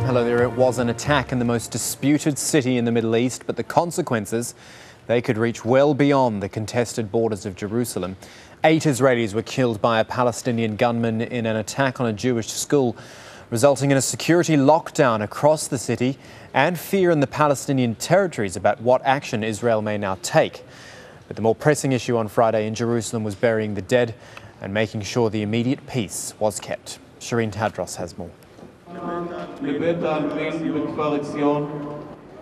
Hello there. It was an attack in the most disputed city in the Middle East, but the consequences, they could reach well beyond the contested borders of Jerusalem. 8 Israelis were killed by a Palestinian gunman in an attack on a Jewish school, resulting in a security lockdown across the city and fear in the Palestinian territories about what action Israel may now take. But the more pressing issue on Friday in Jerusalem was burying the dead and making sure the immediate peace was kept. Shireen Tadros has more.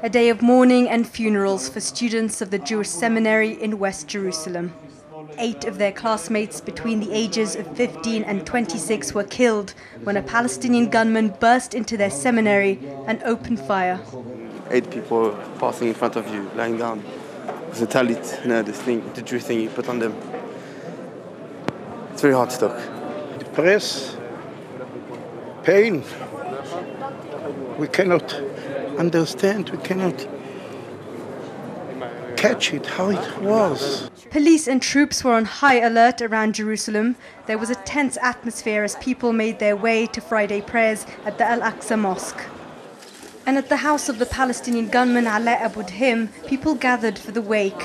A day of mourning and funerals for students of the Jewish seminary in West Jerusalem. 8 of their classmates between the ages of 15 and 26 were killed when a Palestinian gunman burst into their seminary and opened fire. 8 people passing in front of you, lying down. It's a talit, this thing, the Jewish thing you put on them. It's very hard to talk. Depressed, pain. We cannot understand, we cannot catch it, how it was. Police and troops were on high alert around Jerusalem. There was a tense atmosphere as people made their way to Friday prayers at the Al-Aqsa Mosque. And at the house of the Palestinian gunman Ala Abu Dhim, people gathered for the wake.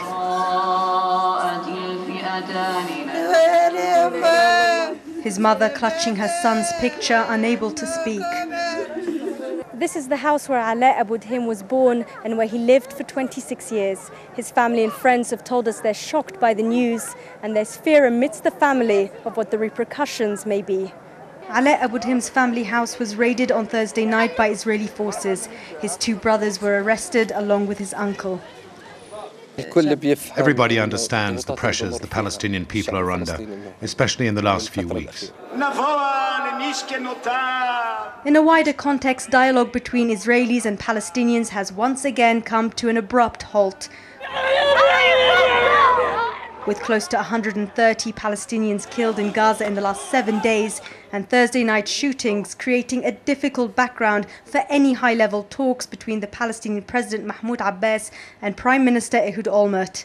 His mother clutching her son's picture, unable to speak. This is the house where Ala Abu Dhim was born and where he lived for 26 years. His family and friends have told us they're shocked by the news and there's fear amidst the family of what the repercussions may be. Ala Abu Dhim's family house was raided on Thursday night by Israeli forces. His 2 brothers were arrested along with his uncle. Everybody understands the pressures the Palestinian people are under, especially in the last few weeks. In a wider context, dialogue between Israelis and Palestinians has once again come to an abrupt halt. With close to 130 Palestinians killed in Gaza in the last 7 days and Thursday night shootings creating a difficult background for any high-level talks between the Palestinian President Mahmoud Abbas and Prime Minister Ehud Olmert.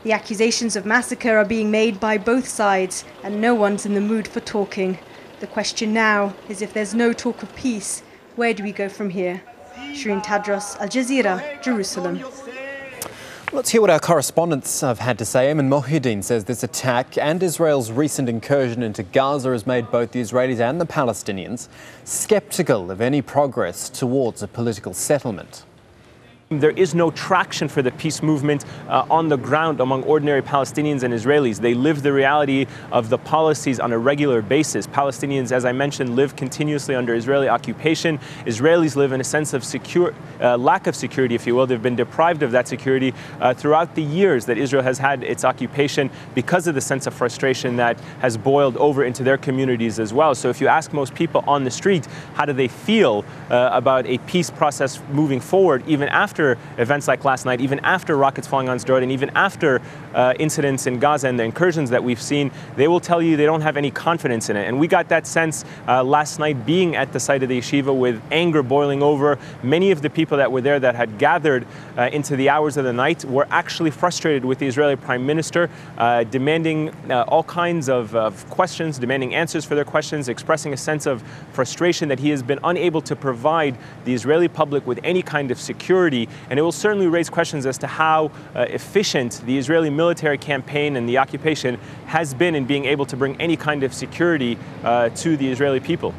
The accusations of massacre are being made by both sides and no one's in the mood for talking. The question now is, if there's no talk of peace, where do we go from here? Shireen Tadros, Al-Jazeera, Jerusalem. Let's hear what our correspondents have had to say. Ayman Mohideen says this attack and Israel's recent incursion into Gaza has made both the Israelis and the Palestinians sceptical of any progress towards a political settlement. There is no traction for the peace movement on the ground among ordinary Palestinians and Israelis. They live the reality of the policies on a regular basis. Palestinians, as I mentioned, live continuously under Israeli occupation. Israelis live in a sense of lack of security, if you will. They've been deprived of that security throughout the years that Israel has had its occupation because of the sense of frustration that has boiled over into their communities as well. So if you ask most people on the street, how do they feel about a peace process moving forward, even after events like last night, even after rockets falling on Jordan, even after incidents in Gaza and the incursions that we've seen, they will tell you they don't have any confidence in it. And we got that sense last night being at the site of the yeshiva with anger boiling over. Many of the people that were there that had gathered into the hours of the night were actually frustrated with the Israeli Prime Minister, demanding all kinds of questions, demanding answers for their questions, expressing a sense of frustration that he has been unable to provide the Israeli public with any kind of security. And it will certainly raise questions as to how efficient the Israeli military campaign and the occupation has been in being able to bring any kind of security to the Israeli people.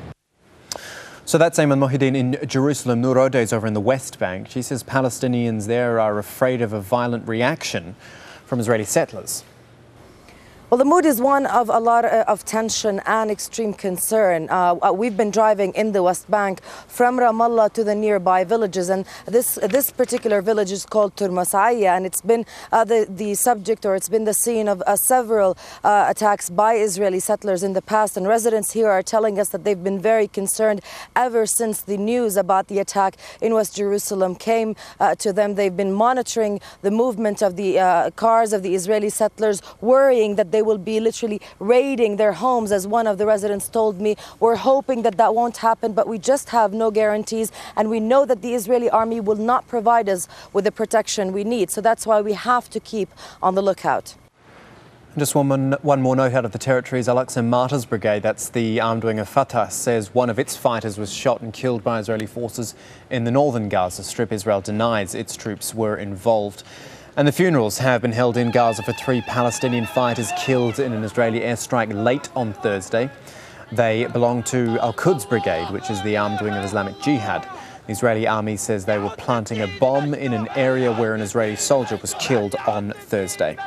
So that's Ayman Mohideen in Jerusalem. Noor is over in the West Bank. She says Palestinians there are afraid of a violent reaction from Israeli settlers. Well, the mood is one of a lot of tension and extreme concern. We've been driving in the West Bank from Ramallah to the nearby villages, and this particular village is called Turmasaya, and it's been the subject, or it's been the scene of several attacks by Israeli settlers in the past. And residents here are telling us that they've been very concerned ever since the news about the attack in West Jerusalem came to them. They've been monitoring the movement of the cars of the Israeli settlers, worrying that they will be literally raiding their homes. As one of the residents told me, we're hoping that that won't happen, but we just have no guarantees, and we know that the Israeli army will not provide us with the protection we need. So that's why we have to keep on the lookout. Just one more note out of the territory's Al-Aqsa Martyrs Brigade, that's the armed wing of Fatah, says one of its fighters was shot and killed by Israeli forces in the northern Gaza Strip. Israel denies its troops were involved. And the funerals have been held in Gaza for 3 Palestinian fighters killed in an Israeli airstrike late on Thursday. They belong to Al-Quds Brigade, which is the armed wing of Islamic Jihad. The Israeli army says they were planting a bomb in an area where an Israeli soldier was killed on Thursday.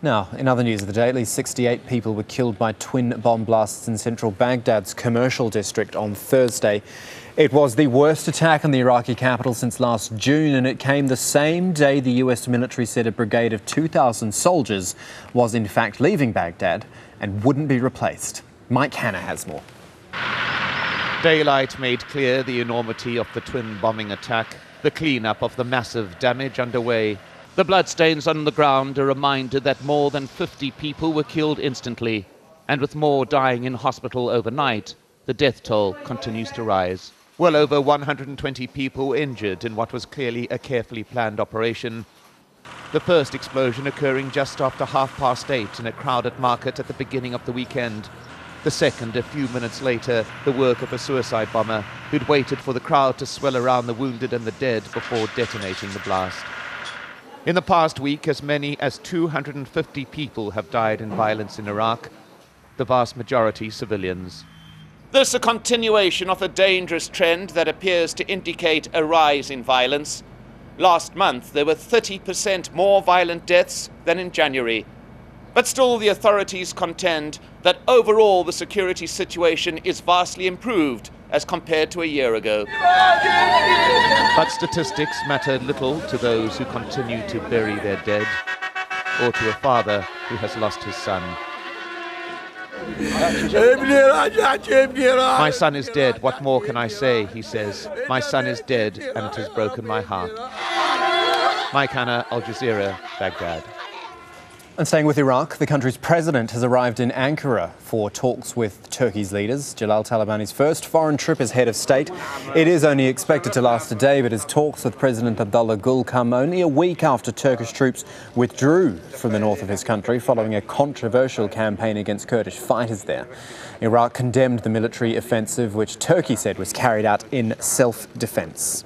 Now, in other news of the day, at least 68 people were killed by twin bomb blasts in central Baghdad's commercial district on Thursday. It was the worst attack on the Iraqi capital since last June, and it came the same day the US military said a brigade of 2,000 soldiers was in fact leaving Baghdad and wouldn't be replaced. Mike Hanna has more. Daylight made clear the enormity of the twin bombing attack, the clean-up of the massive damage underway. The bloodstains on the ground a reminder that more than 50 people were killed instantly, and with more dying in hospital overnight, the death toll continues to rise. Well over 120 people were injured in what was clearly a carefully planned operation. The first explosion occurring just after 8:30 in a crowded market at the beginning of the weekend. The second a few minutes later, the work of a suicide bomber who'd waited for the crowd to swell around the wounded and the dead before detonating the blast. In the past week, as many as 250 people have died in violence in Iraq, the vast majority civilians. This a continuation of a dangerous trend that appears to indicate a rise in violence. Last month, there were 30% more violent deaths than in January. But still, the authorities contend that overall the security situation is vastly improved as compared to a year ago. But statistics matter little to those who continue to bury their dead, or to a father who has lost his son. My son is dead, what more can I say, he says. My son is dead, and it has broken my heart. Mike Hanna, Al Jazeera, Baghdad. And staying with Iraq, the country's president has arrived in Ankara for talks with Turkey's leaders. Jalal Talabani's first foreign trip as head of state. It is only expected to last a day, but his talks with President Abdullah Gül come only a week after Turkish troops withdrew from the north of his country following a controversial campaign against Kurdish fighters there. Iraq condemned the military offensive, which Turkey said was carried out in self-defense.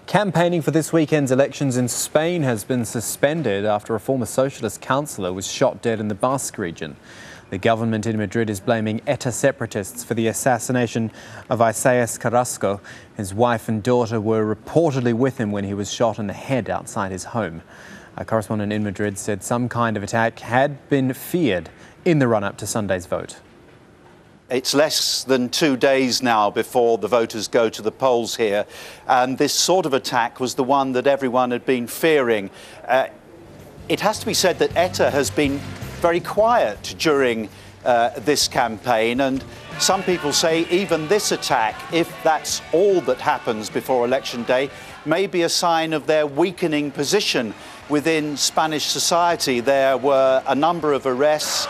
Campaigning for this weekend's elections in Spain has been suspended after a former socialist councillor was shot dead in the Basque region. The government in Madrid is blaming ETA separatists for the assassination of Isaias Carrasco. His wife and daughter were reportedly with him when he was shot in the head outside his home. A correspondent in Madrid said some kind of attack had been feared in the run-up to Sunday's vote. It's less than 2 days now before the voters go to the polls here, and this sort of attack was the one that everyone had been fearing. It has to be said that ETA has been very quiet during this campaign, and some people say even this attack, if that's all that happens before election day, may be a sign of their weakening position within Spanish society. There were a number of arrests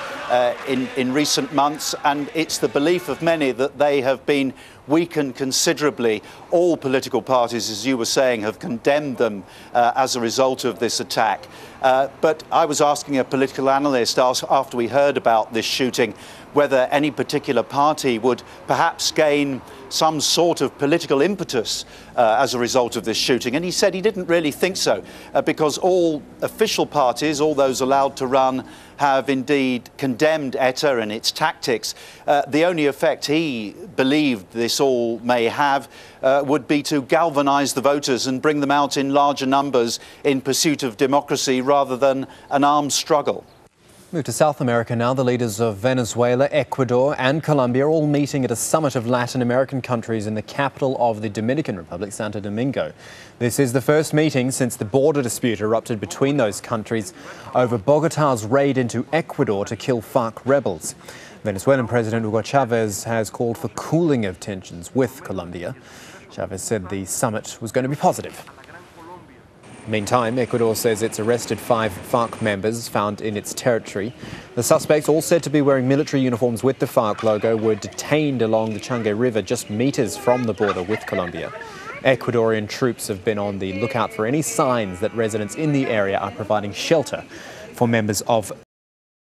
in recent months, and it's the belief of many that they have been weakened considerably. All political parties, as you were saying, have condemned them as a result of this attack. But I was asking a political analyst after we heard about this shooting whether any particular party would perhaps gain some sort of political impetus as a result of this shooting. And he said he didn't really think so, because all official parties, all those allowed to run, have indeed condemned ETA and its tactics. The only effect he believed this all may have would be to galvanise the voters and bring them out in larger numbers in pursuit of democracy rather than an armed struggle. Move to South America now. The leaders of Venezuela, Ecuador and Colombia are all meeting at a summit of Latin American countries in the capital of the Dominican Republic, Santo Domingo. This is the first meeting since the border dispute erupted between those countries over Bogotá's raid into Ecuador to kill FARC rebels. Venezuelan President Hugo Chavez has called for cooling of tensions with Colombia. Chavez said the summit was going to be positive. Meantime, Ecuador says it's arrested 5 FARC members found in its territory. The suspects, all said to be wearing military uniforms with the FARC logo, were detained along the Changue River just meters from the border with Colombia. Ecuadorian troops have been on the lookout for any signs that residents in the area are providing shelter for members of